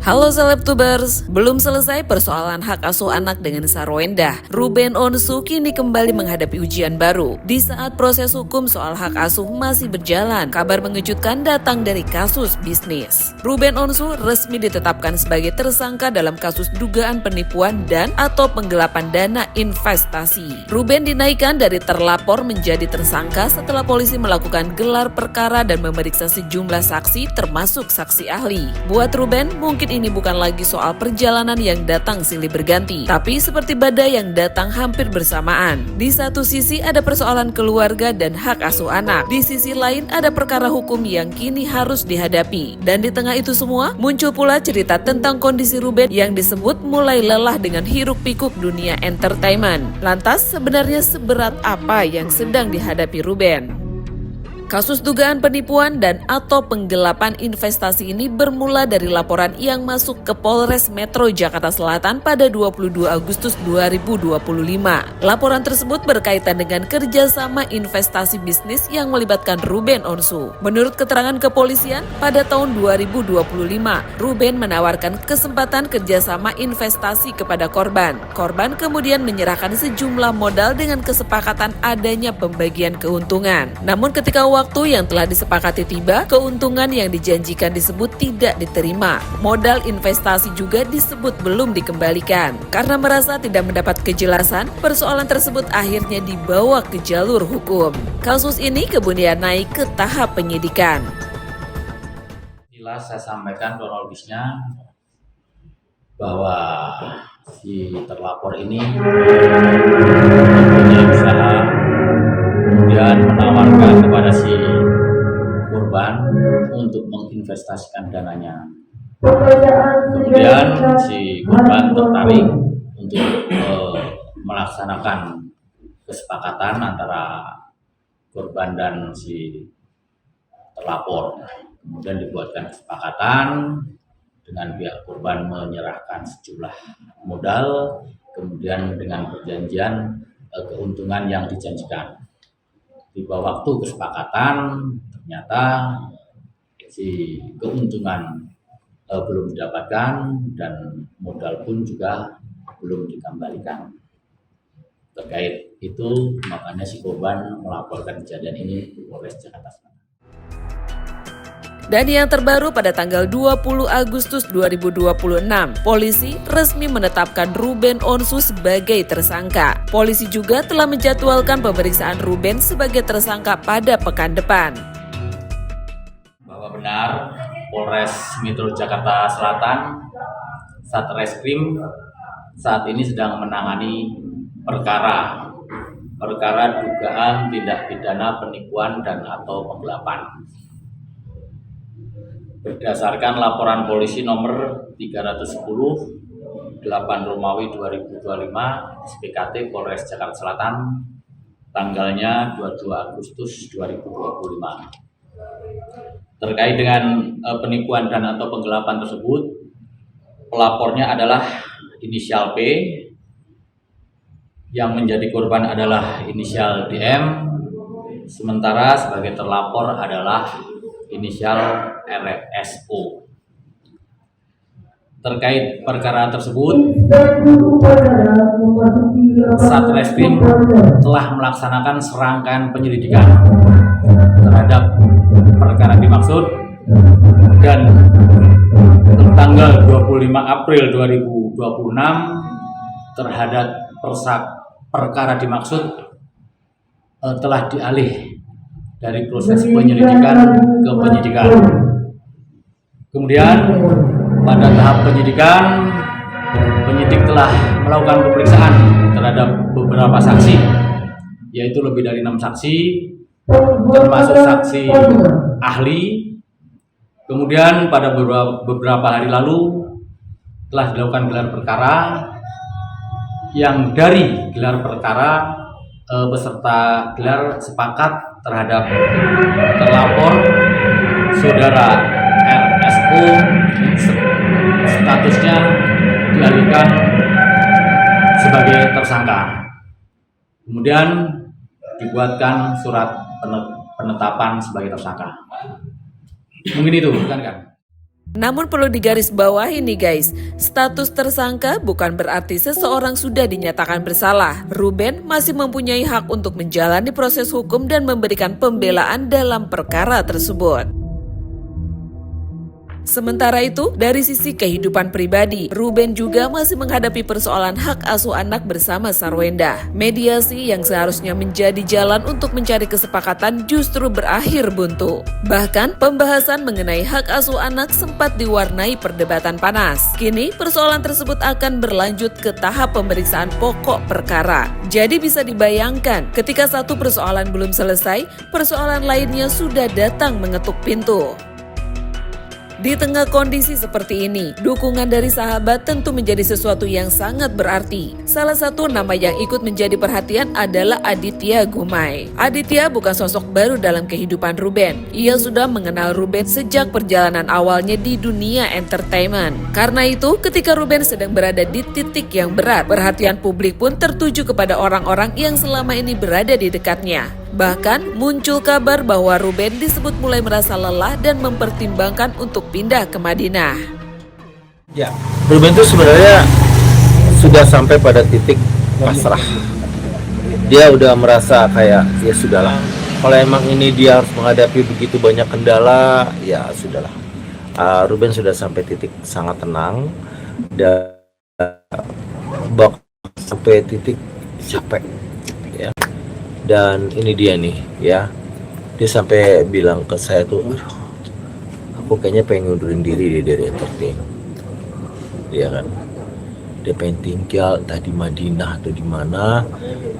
Halo Selebtubers, belum selesai persoalan hak asuh anak dengan Sarwenda. Ruben Onsu kini kembali menghadapi ujian baru. Di saat proses hukum soal hak asuh masih berjalan, kabar mengejutkan datang dari kasus bisnis. Ruben Onsu resmi ditetapkan sebagai tersangka dalam kasus dugaan penipuan dan atau penggelapan dana investasi. Ruben dinaikkan dari terlapor menjadi tersangka setelah polisi melakukan gelar perkara dan memeriksa sejumlah saksi termasuk saksi ahli. Buat Ruben, mungkin ini bukan lagi soal perjalanan yang datang silih berganti, tapi seperti badai yang datang hampir bersamaan. Di satu sisi ada persoalan keluarga dan hak asuh anak, di sisi lain ada perkara hukum yang kini harus dihadapi. Dan di tengah itu semua, muncul pula cerita tentang kondisi Ruben yang disebut mulai lelah dengan hiruk-pikuk dunia entertainment. Lantas, sebenarnya seberat apa yang sedang dihadapi Ruben? Kasus dugaan penipuan dan atau penggelapan investasi ini bermula dari laporan yang masuk ke Polres Metro Jakarta Selatan pada 22 Agustus 2025. Laporan tersebut berkaitan dengan kerjasama investasi bisnis yang melibatkan Ruben Onsu. Menurut keterangan kepolisian, pada tahun 2025, Ruben menawarkan kesempatan kerjasama investasi kepada korban. Korban kemudian menyerahkan sejumlah modal dengan kesepakatan adanya pembagian keuntungan. Namun ketika waktu yang telah disepakati tiba, keuntungan yang dijanjikan disebut tidak diterima. Modal investasi juga disebut belum dikembalikan. Karena merasa tidak mendapat kejelasan, persoalan tersebut akhirnya dibawa ke jalur hukum. Kasus ini kemudian naik ke tahap penyidikan. Inilah saya sampaikan kronologisnya bahwa si terlapor ini mempunyai usaha, kemudian menawarkan kepada si korban untuk menginvestasikan dananya. Kemudian si korban tertarik untuk melaksanakan kesepakatan antara korban dan si terlapor. Kemudian dibuatkan kesepakatan dengan pihak korban menyerahkan sejumlah modal, kemudian dengan perjanjian keuntungan yang dijanjikan. Tiba waktu kesepakatan, ternyata si keuntungan belum didapatkan dan modal pun juga belum dikembalikan. Terkait itu, makanya si korban melaporkan kejadian ini ke Polres Jakarta Selatan. Dan yang terbaru pada tanggal 20 Agustus 2026, polisi resmi menetapkan Ruben Onsu sebagai tersangka. Polisi juga telah menjadwalkan pemeriksaan Ruben sebagai tersangka pada pekan depan. Bahwa benar, Polres Metro Jakarta Selatan, Satreskrim saat ini sedang menangani perkara dugaan tindak pidana penipuan dan atau penggelapan. Berdasarkan laporan polisi nomor 310 8 Romawi 2025 SPKT Polres Jakarta Selatan tanggalnya 22 Agustus 2025. Terkait dengan penipuan dan atau penggelapan tersebut, pelapornya adalah inisial P, yang menjadi korban adalah inisial DM, sementara sebagai terlapor adalah inisial RSO. Terkait perkara tersebut, Satreskrim telah melaksanakan serangkaian penyelidikan terhadap perkara dimaksud dan tanggal 25 April 2026 terhadap perkara dimaksud telah dialih dari proses penyelidikan ke penyidikan. Kemudian pada tahap penyidikan, penyidik telah melakukan pemeriksaan terhadap beberapa saksi, yaitu lebih dari 6 saksi, termasuk saksi ahli. Kemudian pada beberapa hari lalu telah dilakukan gelar perkara, yang dari gelar perkara peserta gelar sepakat terhadap terlapor saudara RSO statusnya dialihkan sebagai tersangka. Kemudian dibuatkan surat penetapan sebagai tersangka. Mungkin itu, bukan kan? Namun perlu digarisbawahi nih guys, status tersangka bukan berarti seseorang sudah dinyatakan bersalah. Ruben masih mempunyai hak untuk menjalani proses hukum dan memberikan pembelaan dalam perkara tersebut. Sementara itu, dari sisi kehidupan pribadi, Ruben juga masih menghadapi persoalan hak asuh anak bersama Sarwenda. Mediasi yang seharusnya menjadi jalan untuk mencari kesepakatan justru berakhir buntu. Bahkan, pembahasan mengenai hak asuh anak sempat diwarnai perdebatan panas. Kini, persoalan tersebut akan berlanjut ke tahap pemeriksaan pokok perkara. Jadi bisa dibayangkan, ketika satu persoalan belum selesai, persoalan lainnya sudah datang mengetuk pintu. Di tengah kondisi seperti ini, dukungan dari sahabat tentu menjadi sesuatu yang sangat berarti. Salah satu nama yang ikut menjadi perhatian adalah Aditya Gumai. Aditya bukan sosok baru dalam kehidupan Ruben. Ia sudah mengenal Ruben sejak perjalanan awalnya di dunia entertainment. Karena itu, ketika Ruben sedang berada di titik yang berat, perhatian publik pun tertuju kepada orang-orang yang selama ini berada di dekatnya. Bahkan muncul kabar bahwa Ruben disebut mulai merasa lelah dan mempertimbangkan untuk pindah ke Madinah. Ya, Ruben itu sebenarnya sudah sampai pada titik pasrah. Dia udah merasa kayak ya sudahlah. Kalau emang ini dia harus menghadapi begitu banyak kendala, ya sudahlah. Ruben sudah sampai titik sangat tenang dan sampai titik capek. Ya. Dan ini dia nih ya, dia sampai bilang ke saya tuh, aku kayaknya pengen ngundurin diri dari entertain, ya kan? Dia pengen tinggal entah di Madinah atau di mana,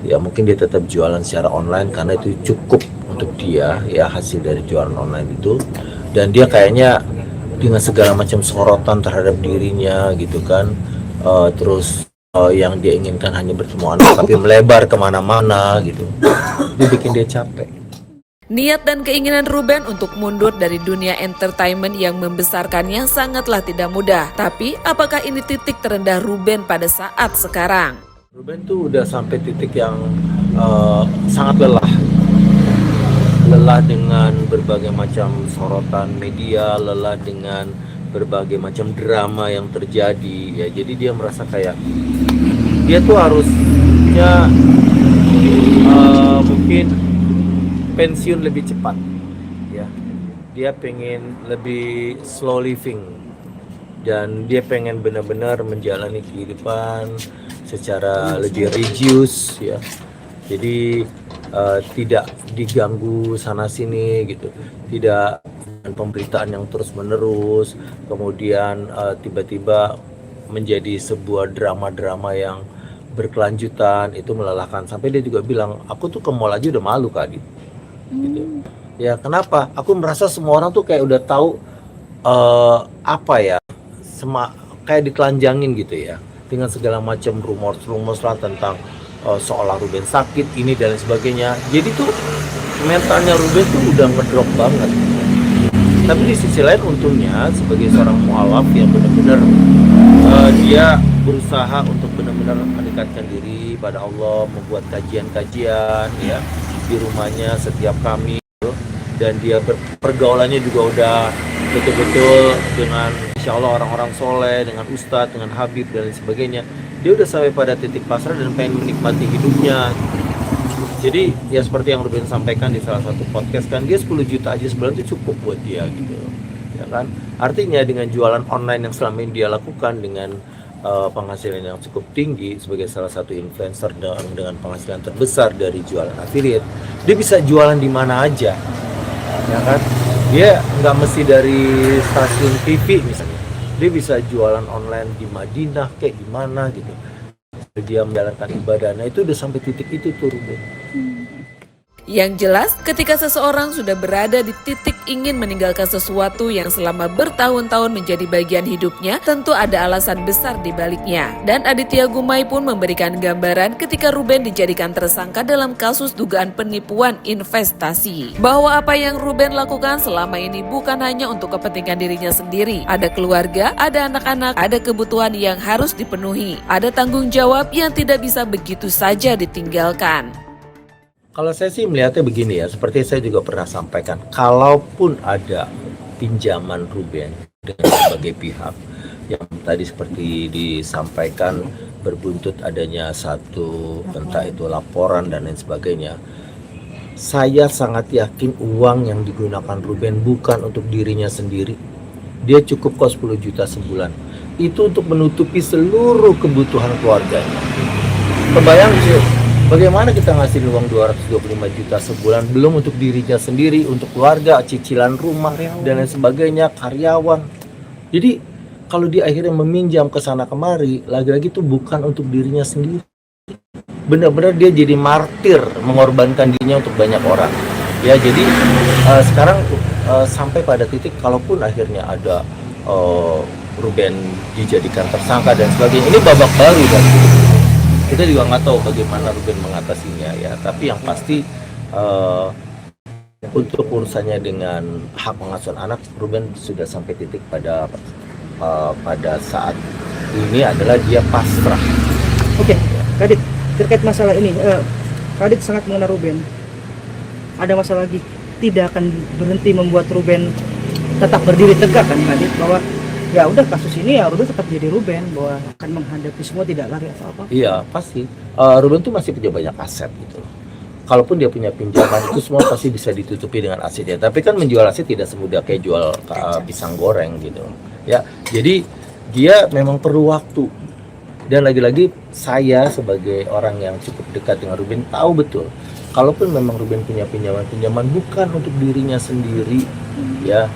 ya mungkin dia tetap jualan secara online karena itu cukup untuk dia ya, hasil dari jualan online itu. Dan dia kayaknya dengan segala macam sorotan terhadap dirinya gitu kan, terus yang dia inginkan hanya bertemu anak tapi melebar kemana-mana gitu, itu bikin dia capek. Niat dan keinginan Ruben untuk mundur dari dunia entertainment yang membesarkannya sangatlah tidak mudah. Tapi apakah ini titik terendah Ruben pada saat sekarang? Ruben tuh udah sampai titik yang sangat lelah dengan berbagai macam sorotan media, lelah dengan berbagai macam drama yang terjadi ya. Jadi dia merasa kayak dia tuh harusnya mungkin pensiun lebih cepat ya. Dia pengen lebih slow living dan dia pengen benar-benar menjalani kehidupan secara lebih religius ya. Jadi tidak diganggu sana sini gitu, tidak pemberitaan yang terus menerus, kemudian tiba-tiba menjadi sebuah drama-drama yang berkelanjutan, itu melelahkan. Sampai dia juga bilang, aku tuh ke mall aja udah malu Kak Adit gitu. Ya kenapa? Aku merasa semua orang tuh kayak udah tahu kayak ditelanjangin gitu ya, dengan segala macam rumor lah tentang seolah Ruben sakit ini dan sebagainya. Jadi tuh mentalnya Ruben tuh udah ngedrop banget. Tapi di sisi lain untungnya sebagai seorang mualaf yang benar-benar dia berusaha untuk benar-benar mendekatkan diri pada Allah, membuat kajian-kajian ya di rumahnya setiap Kamis, dan dia pergaulannya juga udah betul-betul dengan insya Allah orang-orang soleh, dengan ustadz, dengan habib dan sebagainya. Dia udah sampai pada titik pasrah dan pengen menikmati hidupnya. Jadi ya seperti yang Ruben sampaikan di salah satu podcast kan, dia 10 juta aja sebulan itu cukup buat dia gitu ya kan. Artinya dengan jualan online yang selama ini dia lakukan dengan penghasilan yang cukup tinggi sebagai salah satu influencer dengan penghasilan terbesar dari jualan affiliate, dia bisa jualan di mana aja ya kan. Dia nggak mesti dari stasiun TV misalnya, dia bisa jualan online di Madinah kayak gimana gitu. Dia menjalankan ibadah. Nah itu udah sampai titik itu tuh Ruben. Yang jelas, ketika seseorang sudah berada di titik ingin meninggalkan sesuatu yang selama bertahun-tahun menjadi bagian hidupnya, tentu ada alasan besar di baliknya. Dan Aditya Gumai pun memberikan gambaran ketika Ruben dijadikan tersangka dalam kasus dugaan penipuan investasi. Bahwa apa yang Ruben lakukan selama ini bukan hanya untuk kepentingan dirinya sendiri. Ada keluarga, ada anak-anak, ada kebutuhan yang harus dipenuhi. Ada tanggung jawab yang tidak bisa begitu saja ditinggalkan. Kalau saya sih melihatnya begini ya, seperti saya juga pernah sampaikan, kalaupun ada pinjaman Ruben dengan berbagai pihak yang tadi seperti disampaikan berbuntut adanya satu entah itu laporan dan lain sebagainya. Saya sangat yakin uang yang digunakan Ruben bukan untuk dirinya sendiri. Dia cukup kos 10 juta sebulan. Itu untuk menutupi seluruh kebutuhan keluarganya. Kebayang sih, bagaimana kita ngasih uang 225 juta sebulan belum untuk dirinya sendiri, untuk keluarga, cicilan rumah dan lain sebagainya, karyawan. Jadi kalau dia akhirnya meminjam ke sana kemari, lagi-lagi itu bukan untuk dirinya sendiri. Benar-benar dia jadi martir, mengorbankan dirinya untuk banyak orang. Ya, jadi sekarang sampai pada titik kalaupun akhirnya ada Ruben dijadikan tersangka dan sebagainya, ini babak baru kan. Kita juga nggak tahu bagaimana Ruben mengatasinya ya. Tapi yang pasti untuk urusannya dengan hak pengasuhan anak, Ruben sudah sampai titik pada saat ini adalah dia pasrah. Oke, Kadit, terkait masalah ini, Kadit sangat mengenal Ruben. Ada masalah lagi, tidak akan berhenti membuat Ruben tetap berdiri tegak kan Kadit, bahwa ya udah kasus ini ya Ruben tetap jadi Ruben, bahwa akan menghadapi semua, tidak lari apa-apa. Iya pasti. Ruben tuh masih punya banyak aset gitu. Kalaupun dia punya pinjaman itu semua pasti bisa ditutupi dengan asetnya. Tapi kan menjual aset tidak semudah kayak jual pisang goreng gitu. Ya, jadi dia memang perlu waktu. Dan lagi-lagi saya sebagai orang yang cukup dekat dengan Ruben tahu betul. Kalaupun memang Ruben punya pinjaman bukan untuk dirinya sendiri, ya.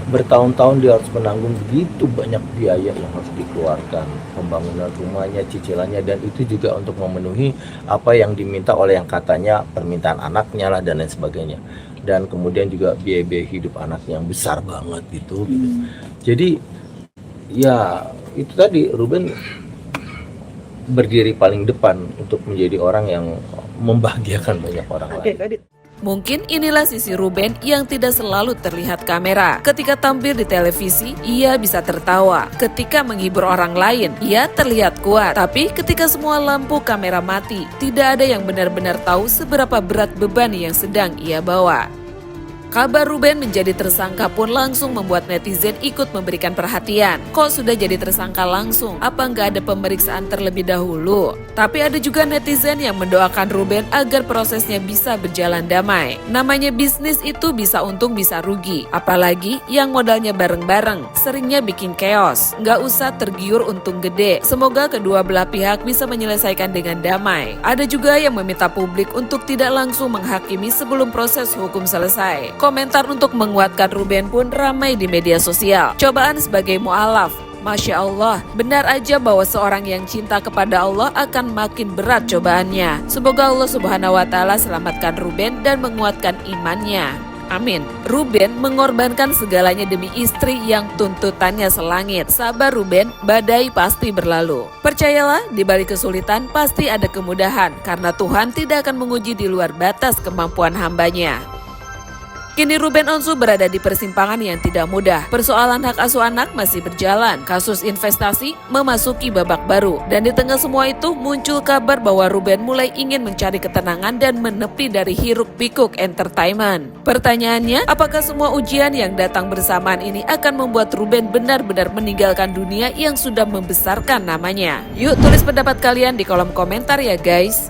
Bertahun-tahun dia harus menanggung begitu banyak biaya yang harus dikeluarkan, pembangunan rumahnya, cicilannya, dan itu juga untuk memenuhi apa yang diminta oleh yang katanya permintaan anaknya lah dan lain sebagainya, dan kemudian juga biaya-biaya hidup anaknya yang besar banget gitu. Jadi ya itu tadi, Ruben berdiri paling depan untuk menjadi orang yang membahagiakan banyak orang lain. Oke, Kadit. Mungkin inilah sisi Ruben yang tidak selalu terlihat kamera. Ketika tampil di televisi, ia bisa tertawa. Ketika menghibur orang lain, ia terlihat kuat. Tapi ketika semua lampu kamera mati, tidak ada yang benar-benar tahu seberapa berat beban yang sedang ia bawa. Kabar Ruben menjadi tersangka pun langsung membuat netizen ikut memberikan perhatian. Kok sudah jadi tersangka langsung? Apa nggak ada pemeriksaan terlebih dahulu? Tapi ada juga netizen yang mendoakan Ruben agar prosesnya bisa berjalan damai. Namanya bisnis itu bisa untung bisa rugi. Apalagi yang modalnya bareng-bareng, seringnya bikin chaos. Nggak usah tergiur untung gede. Semoga kedua belah pihak bisa menyelesaikan dengan damai. Ada juga yang meminta publik untuk tidak langsung menghakimi sebelum proses hukum selesai. Komentar untuk menguatkan Ruben pun ramai di media sosial. Cobaan sebagai mu'alaf. Masya Allah, benar aja bahwa seorang yang cinta kepada Allah akan makin berat cobaannya. Semoga Allah Subhanahu wa Ta'ala selamatkan Ruben dan menguatkan imannya. Amin. Ruben mengorbankan segalanya demi istri yang tuntutannya selangit. Sabar Ruben, badai pasti berlalu. Percayalah, di balik kesulitan pasti ada kemudahan, karena Tuhan tidak akan menguji di luar batas kemampuan hambanya. Kini Ruben Onsu berada di persimpangan yang tidak mudah. Persoalan hak asuh anak masih berjalan. Kasus investasi memasuki babak baru. Dan di tengah semua itu muncul kabar bahwa Ruben mulai ingin mencari ketenangan dan menepi dari hiruk-pikuk entertainment. Pertanyaannya, apakah semua ujian yang datang bersamaan ini akan membuat Ruben benar-benar meninggalkan dunia yang sudah membesarkan namanya? Yuk tulis pendapat kalian di kolom komentar ya guys.